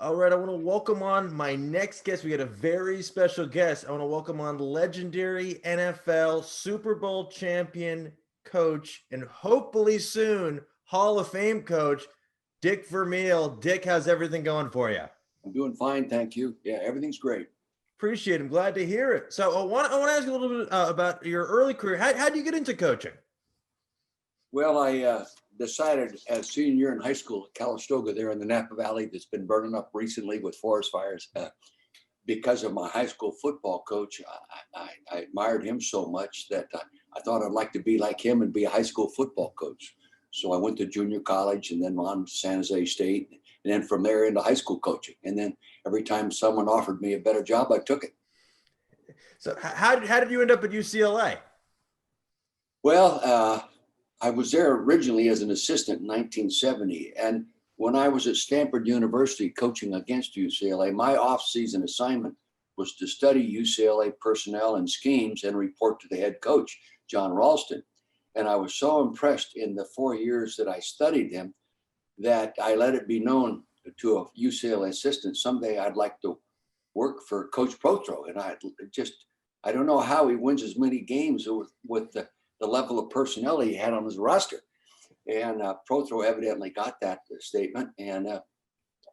All right, I want to welcome on my next guest. We got a very special guest. I want to welcome on legendary NFL Super Bowl champion coach and hopefully soon Hall of Fame coach, Dick Vermeil. Dick, how's everything going for you? I'm doing fine, thank you. Yeah, everything's great. Appreciate it. I'm glad to hear it. So I want to ask you a little bit about your early career. How did you get into coaching? Well, I decided as senior year in high school at Calistoga there in the Napa Valley that's been burning up recently with forest fires. Because of my high school football coach, I admired him so much that I thought I'd like to be like him and be a high school football coach. So I went to junior college and then on to San Jose State, and then from there into high school coaching. And then every time someone offered me a better job, I took it. So how did you end up at UCLA? Well, I was there originally as an assistant in 1970. And when I was at Stanford University coaching against UCLA, my off-season assignment was to study UCLA personnel and schemes and report to the head coach, John Ralston. And I was so impressed in the 4 years that I studied them that I let it be known to a UCLA assistant, someday I'd like to work for Coach Prothro. And I don't know how he wins as many games with the level of personnel he had on his roster. And Prothro evidently got that statement and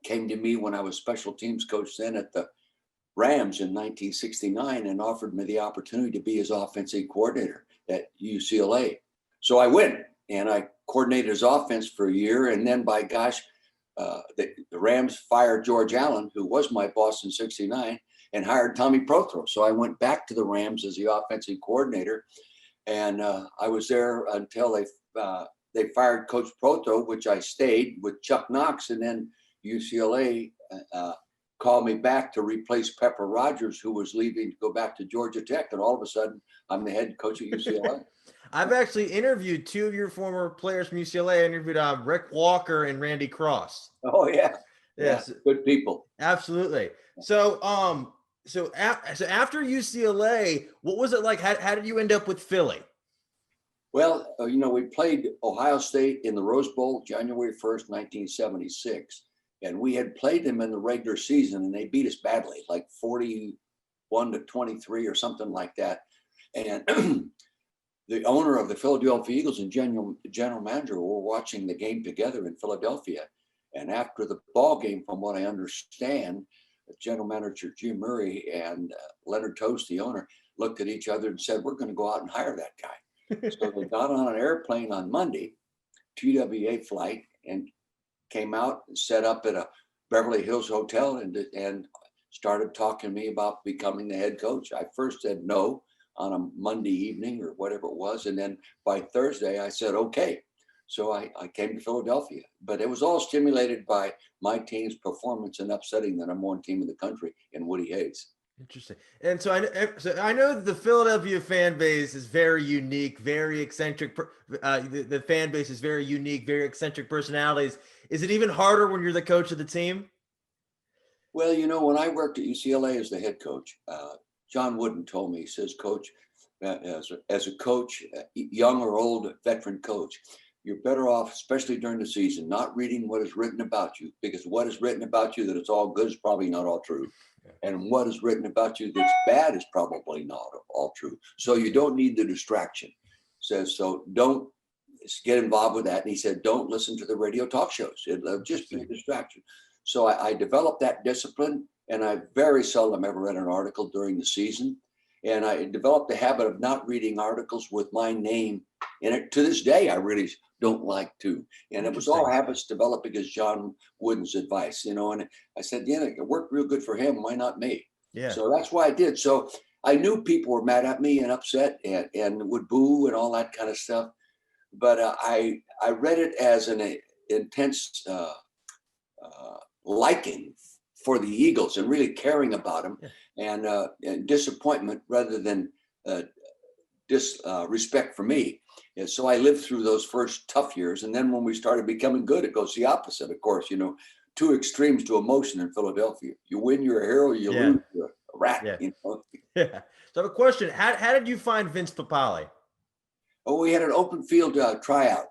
came to me when I was special teams coach then at the Rams in 1969 and offered me the opportunity to be his offensive coordinator at UCLA. So I went and I coordinated his offense for a year. And then by gosh, the Rams fired George Allen, who was my boss in 69, and hired Tommy Prothro. So I went back to the Rams as the offensive coordinator. And I was there until they fired Coach Prothro, which I stayed with Chuck Knox. And then UCLA called me back to replace Pepper Rogers, who was leaving to go back to Georgia Tech. And all of a sudden, I'm the head coach at UCLA. I've actually interviewed two of your former players from UCLA. I interviewed Rick Walker and Randy Cross. Oh, yeah. Yes, good people. absolutely. So after UCLA, what was it like? How did you end up with Philly? Well, we played Ohio State in the Rose Bowl January 1st, 1976. And we had played them in the regular season and they beat us badly, like 41-23 or something like that. And the owner of the Philadelphia Eagles and general manager were watching the game together in Philadelphia. And after the ball game, from what I understand, general manager Jim Murray and Leonard Toast, the owner, looked at each other and said, "We're going to go out and hire that guy." So they got on an airplane on Monday, TWA flight, and came out and set up at a Beverly Hills hotel and started talking to me about becoming the head coach. I first said no on a Monday evening or whatever it was. And then by Thursday, I said, okay. So I came to Philadelphia, but it was all stimulated by my team's performance and upsetting the number one team in the country in Woody Hayes. Interesting. And so I know that the Philadelphia fan base is very unique, very eccentric. The fan base is very unique, very eccentric personalities. Is it even harder when you're the coach of the team? Well, when I worked at UCLA as the head coach, John Wooden told me, he says, "Coach, as a coach, young or old veteran coach, you're better off, especially during the season, not reading what is written about you, because what is written about you that it's all good is probably not all true. And what is written about you that's bad is probably not all true. So you don't need the distraction." Says, so don't get involved with that. And he said, don't listen to the radio talk shows. It'll just be a distraction. So I developed that discipline, and I very seldom ever read an article during the season. And I developed the habit of not reading articles with my name in it. To this day, I really don't like to. And it was all habits developed because John Wooden's advice, and I said, yeah, it worked real good for him. Why not me? Yeah. So that's why I did. So I knew people were mad at me and upset and would boo and all that kind of stuff. But I read it as an intense liking for the Eagles and really caring about them, and disappointment rather than disrespect for me. And so I lived through those first tough years. And then when we started becoming good, it goes the opposite, of course. Two extremes to emotion in Philadelphia. You win, you're a hero. You lose, you're a rat. Yeah. Yeah. So I have a question. How did you find Vince Papale? Oh, we had an open field tryout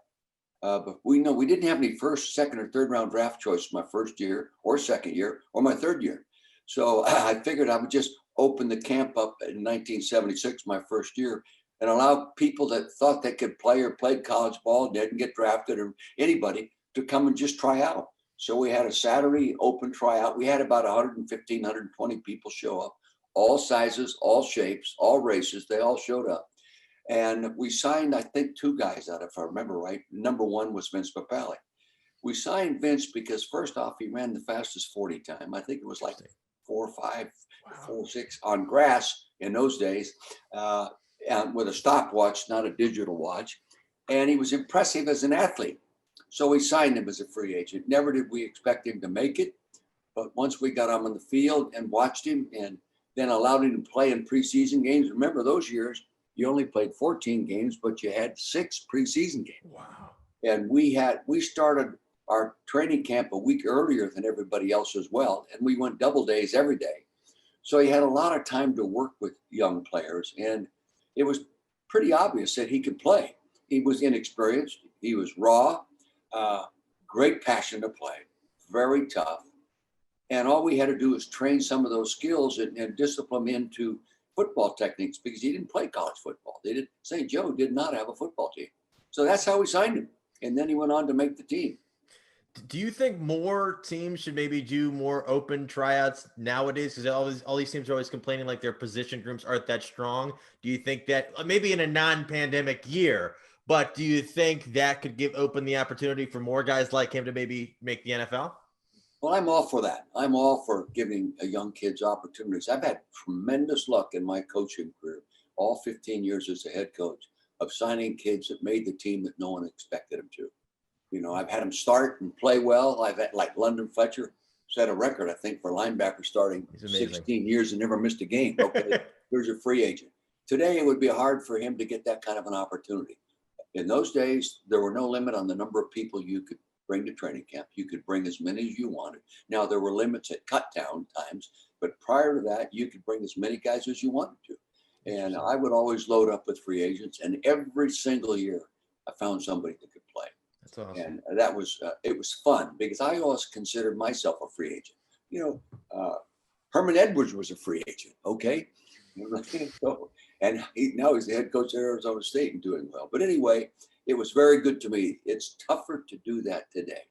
But we didn't have any first, second, or third round draft choice my first year or second year or my third year. So I figured I would just open the camp up in 1976, my first year, and allow people that thought they could play or played college ball, didn't get drafted, or anybody to come and just try out. So we had a Saturday open tryout. We had about 115, 120 people show up, all sizes, all shapes, all races. They all showed up. And we signed, I think, two guys out, if I remember right. Number one was Vince Papale. We signed Vince because, first off, he ran the fastest 40 time. I think it was like 4.5, 4.6 on grass in those days, and with a stopwatch, not a digital watch. And he was impressive as an athlete. So we signed him as a free agent. Never did we expect him to make it. But once we got him on the field and watched him and then allowed him to play in preseason games, remember those years, you only played 14 games, but you had 6 preseason games. Wow. And we started our training camp a week earlier than everybody else as well. And we went double days every day. So he had a lot of time to work with young players. And it was pretty obvious that he could play. He was inexperienced. He was raw, great passion to play, very tough. And all we had to do was train some of those skills and discipline him into football techniques, because he didn't play college football. St. Joe did not have a football team. So that's how we signed him. And then he went on to make the team. Do you think more teams should maybe do more open tryouts nowadays? Because all these teams are always complaining like their position groups aren't that strong. Do you think that maybe in a non-pandemic year, but do you think that could open the opportunity for more guys like him to maybe make the NFL? Well, I'm all for that. I'm all for giving young kids opportunities. I've had tremendous luck in my coaching career, all 15 years as a head coach, of signing kids that made the team that no one expected them to. I've had them start and play well. I've had, like London Fletcher, set a record, I think, for linebacker starting 16 years and never missed a game. Okay, here's a free agent. Today, it would be hard for him to get that kind of an opportunity. In those days, there were no limit on the number of people you could bring to training camp. You could bring as many as you wanted. Now, there were limits at cut down times, but prior to that, you could bring as many guys as you wanted to. And I would always load up with free agents, and every single year I found somebody that could play. That's awesome. And that was, it was fun, because I always considered myself a free agent. Herman Edwards was a free agent, okay? And now he's the head coach at Arizona State and doing well. But anyway, it was very good to me. It's tougher to do that today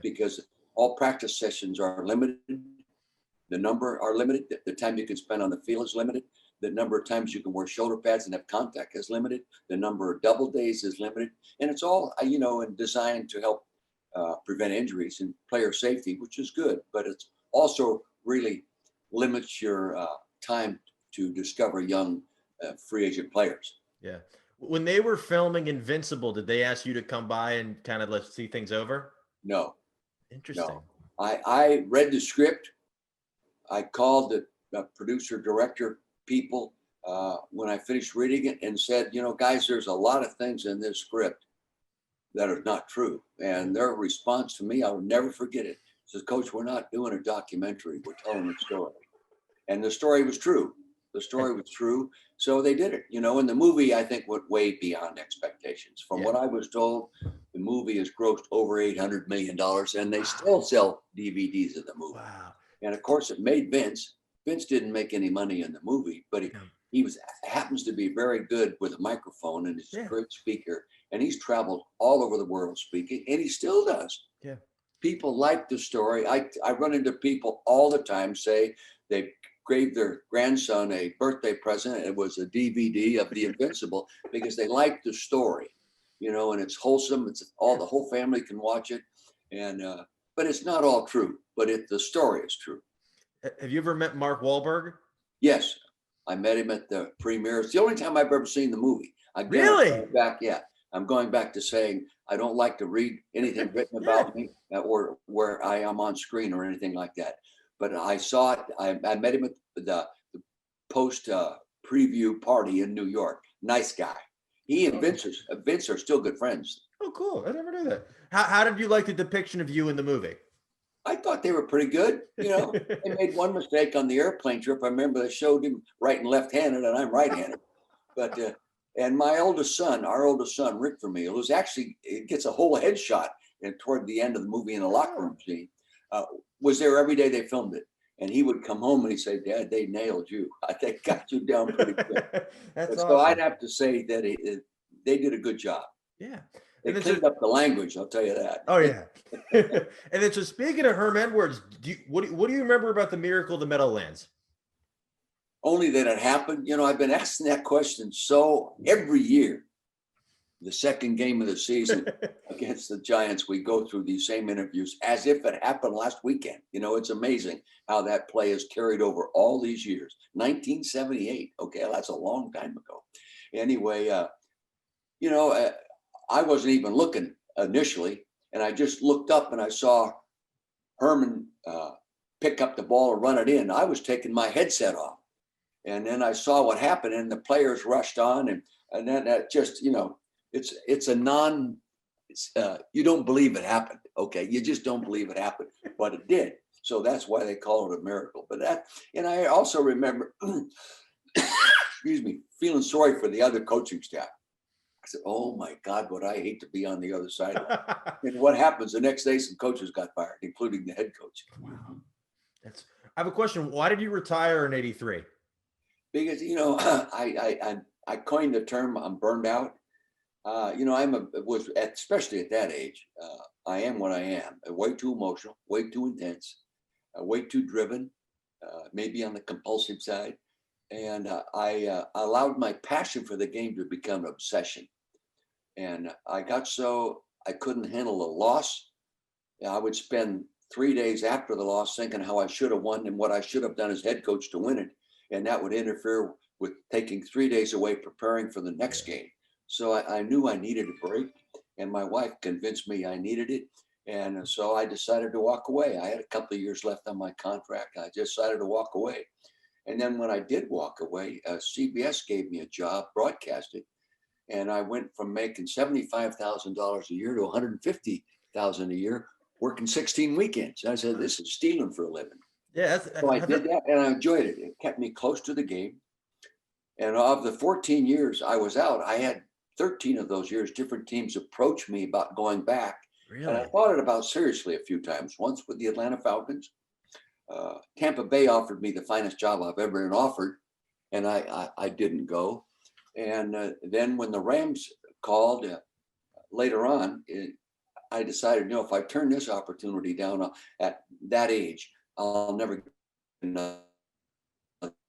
because all practice sessions are limited. The number are limited. The time you can spend on the field is limited. The number of times you can wear shoulder pads and have contact is limited. The number of double days is limited. And it's all, and designed to help prevent injuries and player safety, which is good. But it's also really limits your time to discover young free agent players. Yeah. When they were filming Invincible, did they ask you to come by and kind of let's see things over? No. Interesting. No. I read the script. I called the producer, director people when I finished reading it and said, guys, there's a lot of things in this script that are not true. And their response to me, I will never forget it. Says, Coach, we're not doing a documentary. We're telling a story. And the story was true. The story was true. So they did it. And the movie, I think, went way beyond expectations. From what I was told, the movie has grossed over $800 million, and they still sell DVDs of the movie. Wow. And of course, it made Vince. Vince didn't make any money in the movie, but he happens to be very good with a microphone, and he's a great speaker. And he's traveled all over the world speaking, and he still does. Yeah. People like the story. I run into people all the time say they gave their grandson a birthday present. It was a DVD of the Invincible because they liked the story, and it's wholesome. It's all, the whole family can watch it. And, but it's not all true, but the story is true. Have you ever met Mark Wahlberg? Yes. I met him at the premiere. It's the only time I've ever seen the movie. Really? I'm going back to saying I don't like to read anything written about me or where I am on screen or anything like that. But I saw it. I met him at the post preview party in New York. Nice guy. He and Vince are still good friends. Oh, cool. I never knew that. How did you like the depiction of you in the movie? I thought they were pretty good. They made one mistake on the airplane trip. I remember they showed him right and left-handed, and I'm right-handed. But And our oldest son, Rick Vermeil, who's actually gets a whole headshot and toward the end of the movie in the locker room scene, was there every day they filmed it. And he would come home and he'd say, "Dad, they nailed you. They got you down pretty good." That's so awesome. I'd have to say that they did a good job. Yeah. They cleaned up the language, I'll tell you that. Oh, yeah. And then, so speaking of Herm Edwards, what do you remember about the miracle of the Meadowlands? Only that it happened. I've been asking that question so every year. The second game of the season against the Giants, we go through these same interviews as if it happened last weekend. It's amazing how that play is carried over all these years. 1978. Okay, that's a long time ago. Anyway, I wasn't even looking initially, and I just looked up and I saw Herman pick up the ball and run it in. I was taking my headset off, and then I saw what happened, and the players rushed on, and then that just, it's a you don't believe it happened. Okay. You just don't believe it happened, but it did. So that's why they call it a miracle. And I also remember, excuse me, feeling sorry for the other coaching staff. I said, "Oh my God, would I hate to be on the other side." And what happens the next day, some coaches got fired, including the head coach. Wow. I have a question. Why did you retire in '83? Because, I coined the term, I'm burned out. Especially at that age, I am what I am. Way too emotional, way too intense, way too driven, maybe on the compulsive side. And I allowed my passion for the game to become an obsession. And I got so I couldn't handle a loss. I would spend 3 days after the loss thinking how I should have won and what I should have done as head coach to win it. And that would interfere with taking 3 days away preparing for the next game. So I knew I needed a break, and my wife convinced me I needed it. And so I decided to walk away. I had a couple of years left on my contract. I decided to walk away. And then when I did walk away, CBS gave me a job broadcasting. And I went from making $75,000 a year to $150,000 a year, working 16 weekends. I said, "This is stealing for a living." Yeah. So I did that, and I enjoyed it. It kept me close to the game. And of the 14 years I was out, I had 13 of those years, different teams approached me about going back. Really? And I thought it about seriously a few times. Once with the Atlanta Falcons. Tampa Bay offered me the finest job I've ever been offered, and I didn't go. And then when the Rams called later on, I decided, if I turn this opportunity down at that age, I'll never get another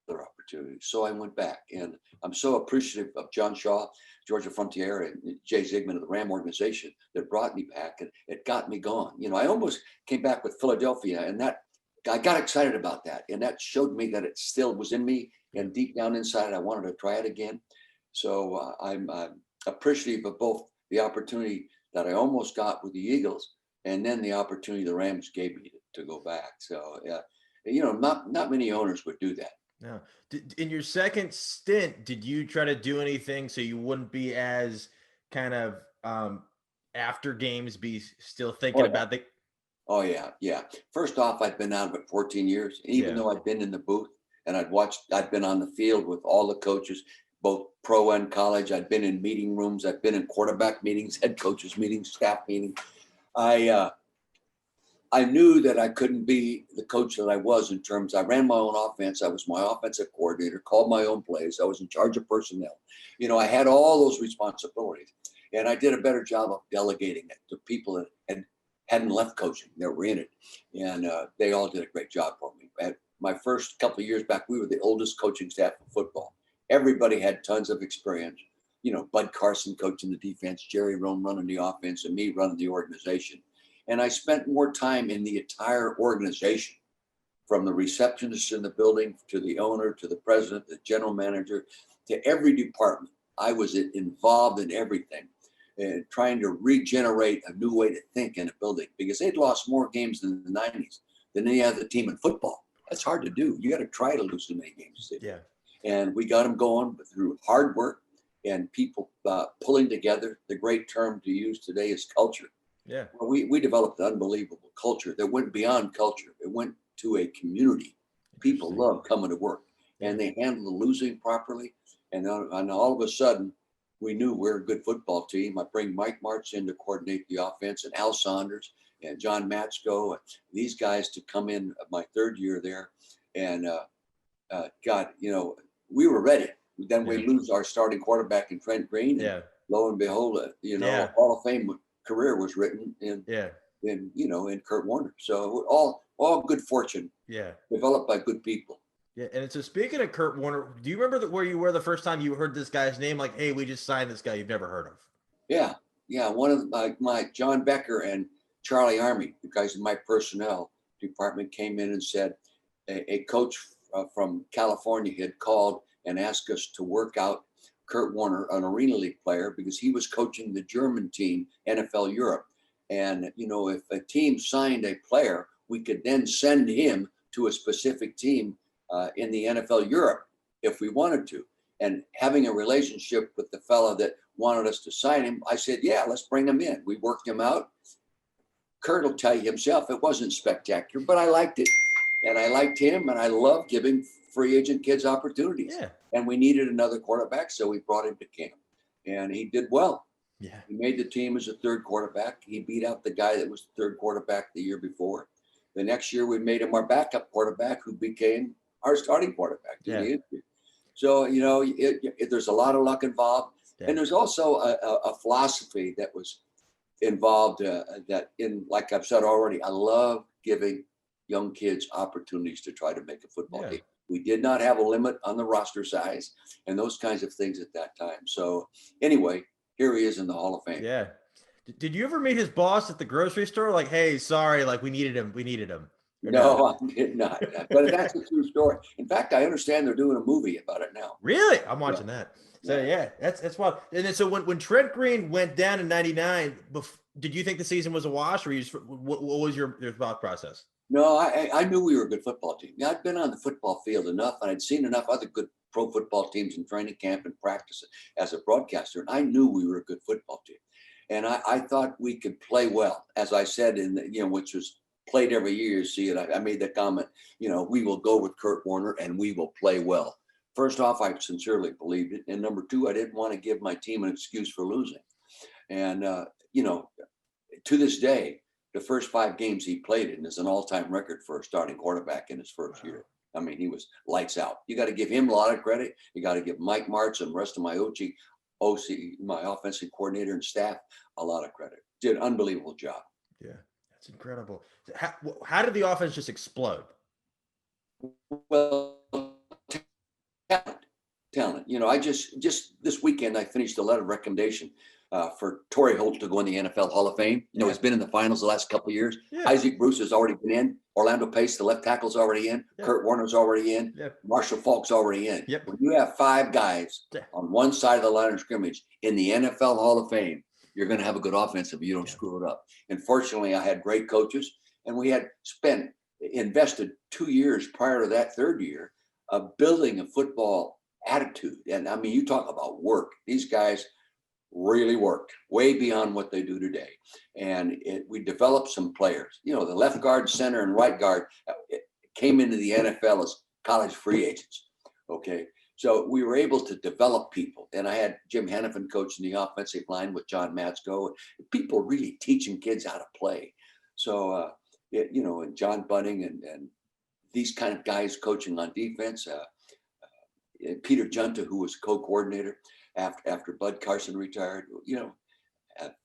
opportunity. So I went back, and I'm so appreciative of John Shaw, Georgia Frontiere, and Jay Zigman of the Ram organization that brought me back, and it got me going. I almost came back with Philadelphia, and that I got excited about that, and that showed me that it still was in me, and deep down inside, I wanted to try it again. So I'm appreciative of both the opportunity that I almost got with the Eagles, and then the opportunity the Rams gave me to go back. So not many owners would do that. No. In your second stint, did you try to do anything so you wouldn't be as kind of after games be still thinking about the? Oh yeah. First off, I'd been out of it 14 years, even though I'd been in the booth and I'd been on the field with all the coaches, both pro and college. I'd been in meeting rooms. I'd been in quarterback meetings, head coaches meetings, staff meetings. I knew that I couldn't be the coach that I was in terms, I ran my own offense. I was my offensive coordinator, called my own plays. I was in charge of personnel. I had all those responsibilities, and I did a better job of delegating it to people that hadn't left coaching. They were in it, and they all did a great job for me. At my first couple of years back, we were the oldest coaching staff in football. Everybody had tons of experience. Bud Carson coaching the defense, Jerry Rome running the offense, and me running the organization. And I spent more time in the entire organization, from the receptionist in the building to the owner, to the president, the general manager, to every department. I was involved in everything, and trying to regenerate a new way to think in a building, because they'd lost more games in the 90s than any other team in football. That's hard to do. You got to try to lose so many games. Yeah. And we got them going through hard work and people pulling together. The great term to use today is culture. Yeah. Well, we developed an unbelievable culture that went beyond culture. It went to a community. People love coming to work, and they handled the losing properly. And all of a sudden, we knew we're a good football team. I bring Mike Martz in to coordinate the offense, and Al Saunders and John Matsko, and these guys to come in my third year there. And God, we were ready. Then we lose our starting quarterback in Trent Green. And lo and behold, a Hall of Fame career was written in Kurt Warner. So all good fortune. Yeah. Developed by good people. Yeah, and so speaking of Kurt Warner, do you remember where you were the first time you heard this guy's name? Like, hey, we just signed this guy you've never heard of. Yeah. One of my John Becker and Charlie Army, the guys in my personnel department, came in and said a coach from California had called and asked us to work out Kurt Warner, an Arena League player, because he was coaching the German team, NFL Europe. And, if a team signed a player, we could then send him to a specific team in the NFL Europe if we wanted to. And having a relationship with the fellow that wanted us to sign him, I said, yeah, let's bring him in. We worked him out. Kurt will tell you himself, it wasn't spectacular, but I liked it. And I liked him, and I love giving free agent kids opportunities. Yeah. And we needed another quarterback, so we brought him to camp. And he did well. Yeah. He made the team as a third quarterback. He beat out the guy that was the third quarterback the year before. The next year, we made him our backup quarterback, who became our starting quarterback. Yeah. So, there's a lot of luck involved. Yeah. And there's also a philosophy that was involved like I've said already, I love giving young kids opportunities to try to make a football team. We did not have a limit on the roster size and those kinds of things at that time. So anyway, here he is in the Hall of Fame. Yeah. Did you ever meet his boss at the grocery store? Like, hey, sorry, like we needed him. No, I did not. But that's a true story. In fact, I understand they're doing a movie about it now. Really? I'm watching that. So that's wild. And then so when Trent Green went down in '99, did you think the season was a wash, or what was your thought process? No, I knew we were a good football team. I'd been on the football field enough, and I'd seen enough other good pro football teams in training camp and practice as a broadcaster, and I knew we were a good football team. And I thought we could play well, as I said which was played every year. You see it. I made the comment. We will go with Kurt Warner, and we will play well. First off, I sincerely believed it, and number two, I didn't want to give my team an excuse for losing. And to this day, the first 5 games he played in is an all-time record for a starting quarterback in his first year. I mean, he was lights out. You got to give him a lot of credit. You got to give Mike Martz and the rest of my OC, my offensive coordinator and staff, a lot of credit. Did an unbelievable job. Yeah, that's incredible. How did the offense just explode? Well, talent. I just this weekend I finished a letter of recommendation for Torrey Holt to go in the NFL Hall of Fame. He's been in the finals the last couple of years. Yeah. Isaac Bruce has already been in. Orlando Pace, the left tackle's already in. Yeah. Kurt Warner's already in. Yeah. Marshall Faulk's already in. Yep. When you have 5 guys on one side of the line of scrimmage in the NFL Hall of Fame, you're going to have a good offense if you don't screw it up. And fortunately, I had great coaches, and we had invested 2 years prior to that third year of building a football attitude. And I mean, you talk about work. These guys really worked way beyond what they do today. And we developed some players. The left guard, center, and right guard came into the NFL as college free agents. Okay. So we were able to develop people. And I had Jim Hannafin coaching the offensive line with John Matsko. People really teaching kids how to play. So, and John Bunning and these kind of guys coaching on defense. Peter Junta, who was co-coordinator after Bud Carson retired,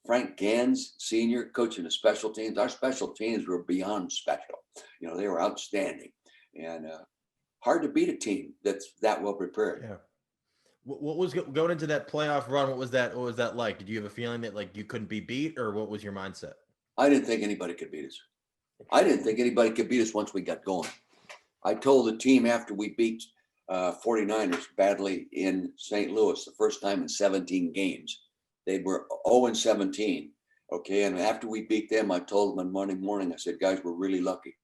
Frank Gans, senior, coaching the special teams. Our special teams were beyond special. They were outstanding, and hard to beat a team that's that well prepared. Yeah. What was going into that playoff run? What was that like? Did you have a feeling that like you couldn't be beat, or what was your mindset? I didn't think anybody could beat us. I didn't think anybody could beat us once we got going. I told the team after we beat 49ers badly in St. Louis the first time in 17 games. They were 0-17. Okay. And after we beat them, I told them on Monday morning, I said, guys, we're really lucky.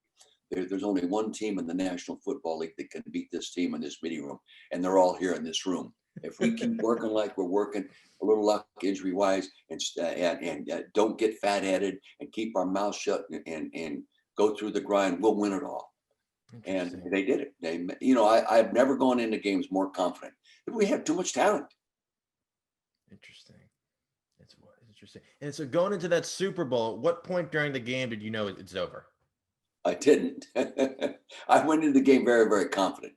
There's only one team in the National Football League that can beat this team in this meeting room. And they're all here in this room. If we keep working like we're working, a little luck injury wise, and don't get fat headed and keep our mouth shut and go through the grind, we'll win it all. And they did it. I've never gone into games more confident. We had too much talent. Interesting. It's interesting. And so going into that Super Bowl, at what point during the game did you know it's over? I didn't. I went into the game very, very confident.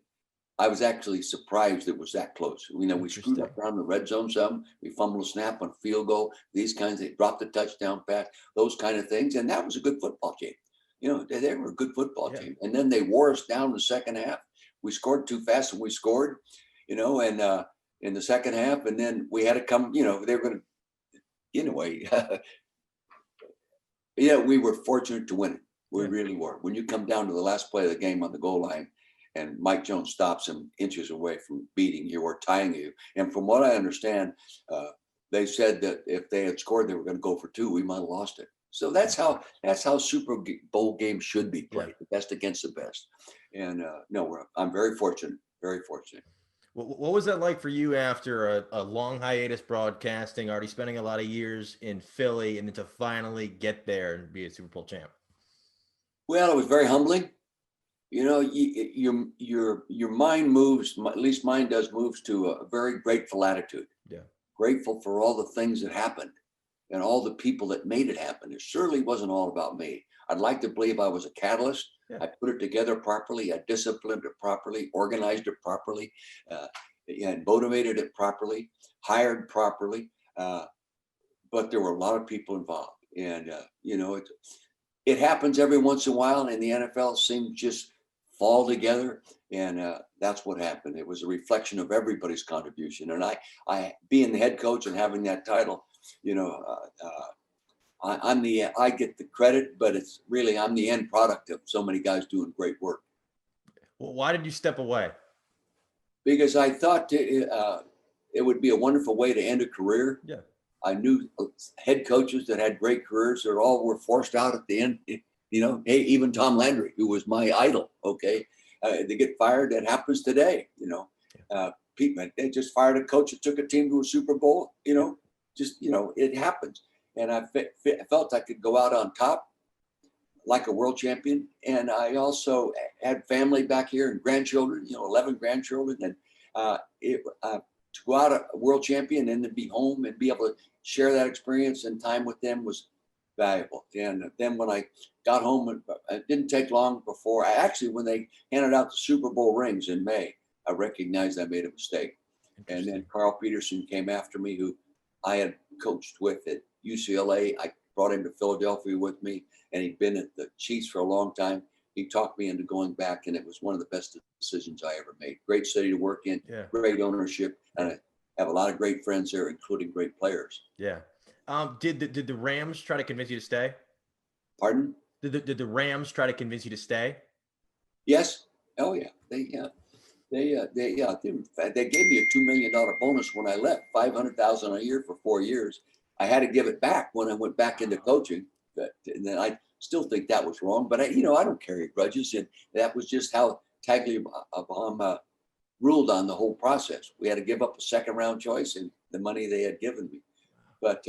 I was actually surprised it was that close. You know, we screwed up down the red zone some. We fumbled a snap on field goal. These kinds, they dropped the touchdown pass, those kind of things. And that was a good football team. You know, they were a good football team. And then they wore us down in the second half. We scored too fast and we scored, you know, and in the second half. And then we had to come, you know, they were going to, anyway, yeah, we were fortunate to win it. We really were. When you come down to the last play of the game on the goal line, and Mike Jones stops him inches away from beating you or tying you. And from what I understand, they said that if they had scored, they were going to go for two. We might have lost it. So that's how Super Bowl games should be played, the best against the best. And I'm very fortunate, very fortunate. What was that like for you after a long hiatus broadcasting, already spending a lot of years in Philly, and then to finally get there and be a Super Bowl champ? Well, it was very humbling. You know, your mind moves, at least mine does, moves to a very grateful attitude. Yeah. Grateful for all the things that happened and all the people that made it happen. It surely wasn't all about me. I'd like to believe I was a catalyst. Yeah. I put it together properly. I disciplined it properly, organized it properly, and motivated it properly, hired properly. But there were a lot of people involved. And, you know, it happens every once in a while, and the NFL seems just fall together, and that's what happened. It was a reflection of everybody's contribution. And I being the head coach and having that title, you know, I get the credit, but it's really I'm the end product of so many guys doing great work. Well, why did you step away? Because I thought it would be a wonderful way to end a career. Yeah, I knew head coaches that had great careers that all were forced out at the end. You know, hey, even Tom Landry, who was my idol, okay, they get fired. That happens today, you know. They just fired a coach that took a team to a Super Bowl, you know, just, you know, it happens. And I felt I could go out on top like a world champion. And I also had family back here and grandchildren, you know, 11 grandchildren. And to go out a world champion and then be home and be able to share that experience and time with them was valuable. And then when I got home, it didn't take long before when they handed out the Super Bowl rings in May, I recognized I made a mistake. And then Carl Peterson came after me, who I had coached with at UCLA. I brought him to Philadelphia with me, and he'd been at the Chiefs for a long time. He talked me into going back, and it was one of the best decisions I ever made. Great city to work in, great ownership, and I have a lot of great friends there, including great players. Yeah. Did the Rams try to convince you to stay? Pardon? Did the Rams try to convince you to stay? Yes. Oh yeah. They gave me a $2 million bonus when I left, $500,000 a year for 4 years. I had to give it back when I went back into coaching, and then I still think that was wrong. But I don't carry grudges, and that was just how Tagliabue ruled on the whole process. We had to give up a second round choice and the money they had given me. But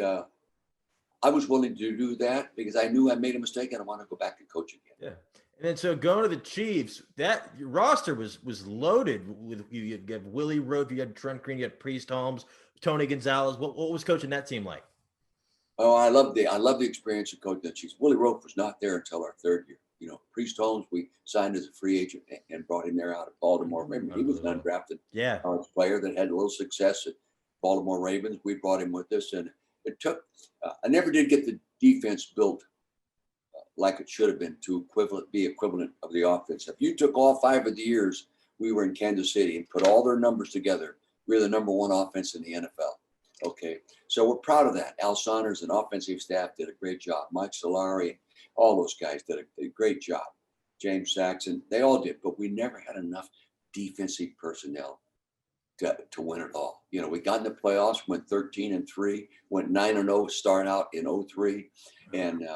I was willing to do that because I knew I made a mistake and I wanted to go back and coach again. Yeah. And then so going to the Chiefs, that your roster was loaded with you had Willie Rote, you had Trent Green, you had Priest Holmes, Tony Gonzalez. What was coaching that team like? Oh, I love the experience of coaching the Chiefs. Willie Rote was not there until our third year. You know, Priest Holmes, we signed as a free agent and brought him there out of Baltimore. Remember, he was an undrafted college player that had a little success at Baltimore Ravens. We brought him with us, and it took. I never did get the defense built like it should have been to be equivalent of the offense. If you took all 5 of the years we were in Kansas City and put all their numbers together, we're the number 1 offense in the NFL. Okay, so we're proud of that. Al Saunders and offensive staff did a great job. Mike Solari, all those guys did a great job. James Saxon, they all did, but we never had enough defensive personnel to win it all. You know, we got in the playoffs, went 13-3, went 9-0, start out in 03, and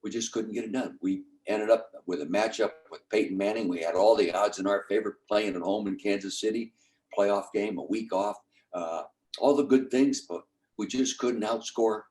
we just couldn't get it done. We ended up with a matchup with Peyton Manning. We had all the odds in our favor, playing at home in Kansas City, playoff game, a week off, all the good things, but we just couldn't outscore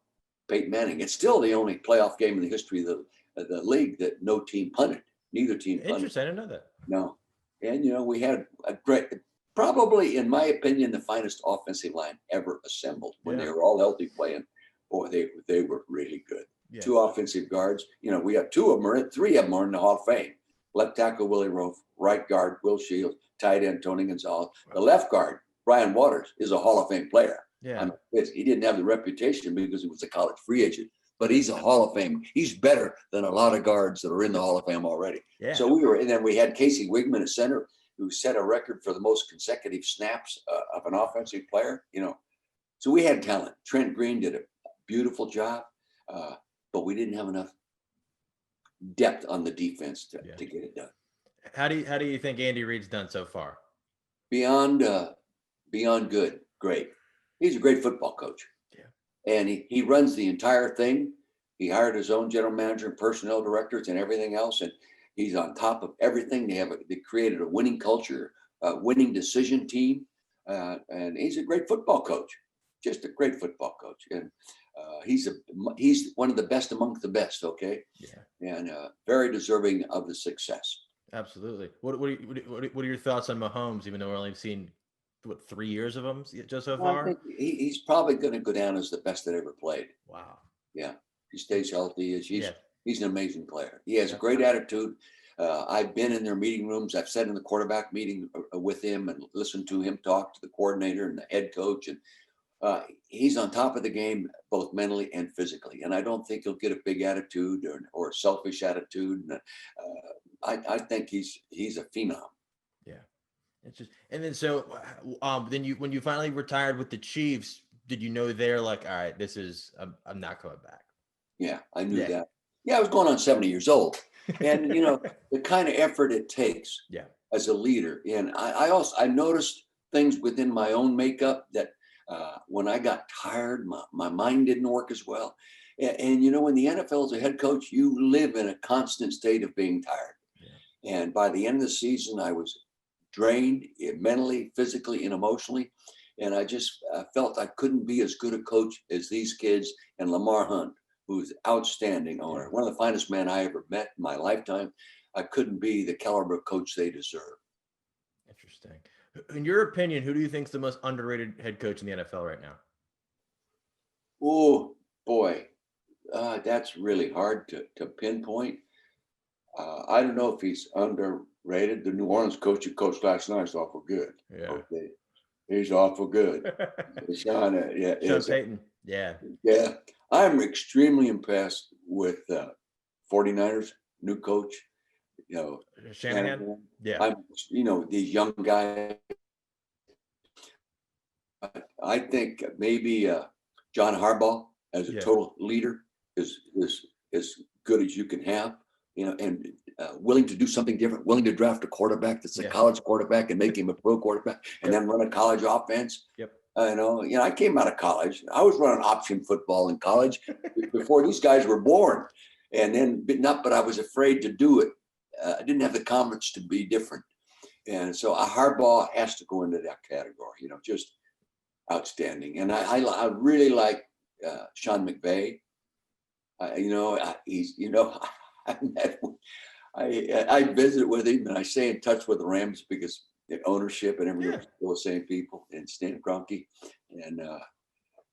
Peyton Manning. It's still the only playoff game in the history of the league that no team punted. Neither team punted. Interesting, I didn't know that. No. And, you know, we had a great Probably, in my opinion, the finest offensive line ever assembled when they were all healthy playing. Boy, they were really good. Yeah. 2 offensive guards. You know, we have 2 of them, or 3 of them are in the Hall of Fame. Left tackle, Willie Roaf. Right guard, Will Shields. Tight end, Tony Gonzalez. Wow. The left guard, Brian Waters, is a Hall of Fame player. Yeah. He didn't have the reputation because he was a college free agent, but he's a Hall of Fame. He's better than a lot of guards that are in the Hall of Fame already. Yeah. So and then we had Casey Wigman at center, who set a record for the most consecutive snaps of an offensive player, you know. So we had talent. Trent Green did a beautiful job, but we didn't have enough depth on the defense to get it done. How do you think Andy Reid's done so far? Beyond good, great. He's a great football coach. Yeah. And he runs the entire thing. He hired his own general manager and personnel directors and everything else. And he's on top of everything. They created a winning culture, a winning decision team, and he's a great football coach, just a great football coach. And he's one of the best amongst the best. Okay, yeah, and very deserving of the success. Absolutely. What are your thoughts on Mahomes? Even though we're only seen 3 years of him just so far. I think he's probably going to go down as the best that ever played. Wow. Yeah, he stays healthy. He's an amazing player. He has a great attitude. I've been in their meeting rooms. I've sat in the quarterback meeting with him and listened to him talk to the coordinator and the head coach. And he's on top of the game, both mentally and physically. And I don't think he'll get a big attitude or a selfish attitude. And, I think he's a phenom. Yeah. It's just, and then so then when you finally retired with the Chiefs, did you know they're like, all right, I'm not coming back? Yeah, I knew that. Yeah, I was going on 70 years old. And, you know, the kind of effort it takes as a leader. And I noticed things within my own makeup that when I got tired, my mind didn't work as well. And, you know, when the NFL is a head coach, you live in a constant state of being tired. Yeah. And by the end of the season, I was drained mentally, physically, and emotionally. And I just felt I couldn't be as good a coach as these kids and Lamar Hunt, who's outstanding owner, one of the finest men I ever met in my lifetime. I couldn't be the caliber of coach they deserve. Interesting. In your opinion, who do you think is the most underrated head coach in the NFL right now? Oh, boy. That's really hard to pinpoint. I don't know if he's underrated. The New Orleans coach who coached last night is awful good. Yeah. Okay. He's awful good. Sean Payton. Yeah. Yeah. I'm extremely impressed with 49ers new coach, you know, Shanahan. These young guys. I think maybe John Harbaugh as a total leader is as good as you can have, you know, and willing to do something different, willing to draft a quarterback that's a college quarterback and make him a pro quarterback and then run a college offense. Yep. I came out of college. I was running option football in college before these guys were born. And then, but I was afraid to do it. I didn't have the confidence to be different. And so Harbaugh has to go into that category, you know, just outstanding. And I really like Sean McVay. I visit with him and I stay in touch with the Rams because the ownership and everyone still the same people and Stan Kroenke. And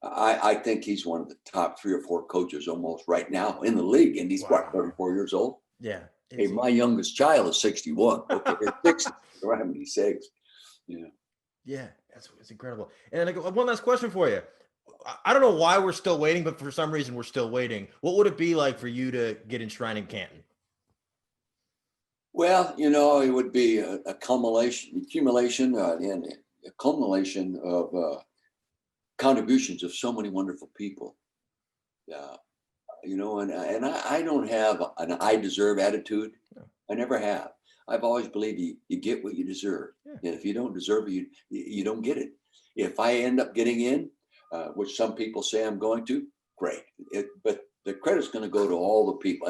I think he's one of the top 3 or 4 coaches almost right now in the league. And he's 34 years old. Yeah. Hey, my youngest child is 61. Okay, 60, 76. Yeah. Yeah, it's incredible. And one last question for you. I don't know why we're still waiting, but for some reason we're still waiting. What would it be like for you to get enshrined in Canton? Well, you know, it would be a accumulation and a culmination of contributions of so many wonderful people. You know, and I don't have an I deserve attitude. No. I never have. I've always believed you get what you deserve. Yeah. And if you don't deserve it, you don't get it. If I end up getting in, which some people say I'm going to, great. But the credit's going to go to all the people.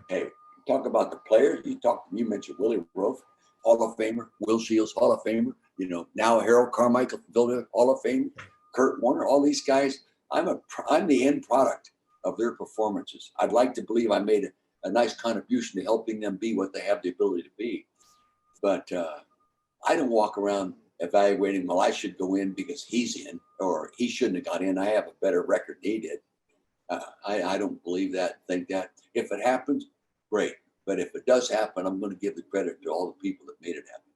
Hey, talk about the players. You mentioned Willie Roaf, Hall of Famer, Will Shields, Hall of Famer. You know, now Harold Carmichael, Philadelphia Hall of Fame, Kurt Warner, all these guys. I'm the end product of their performances. I'd like to believe I made a nice contribution to helping them be what they have the ability to be. But I don't walk around evaluating, well, I should go in because he's in, or he shouldn't have got in. I have a better record than he did. I don't believe that, think that. If it happens, great. But if it does happen, I'm going to give the credit to all the people that made it happen.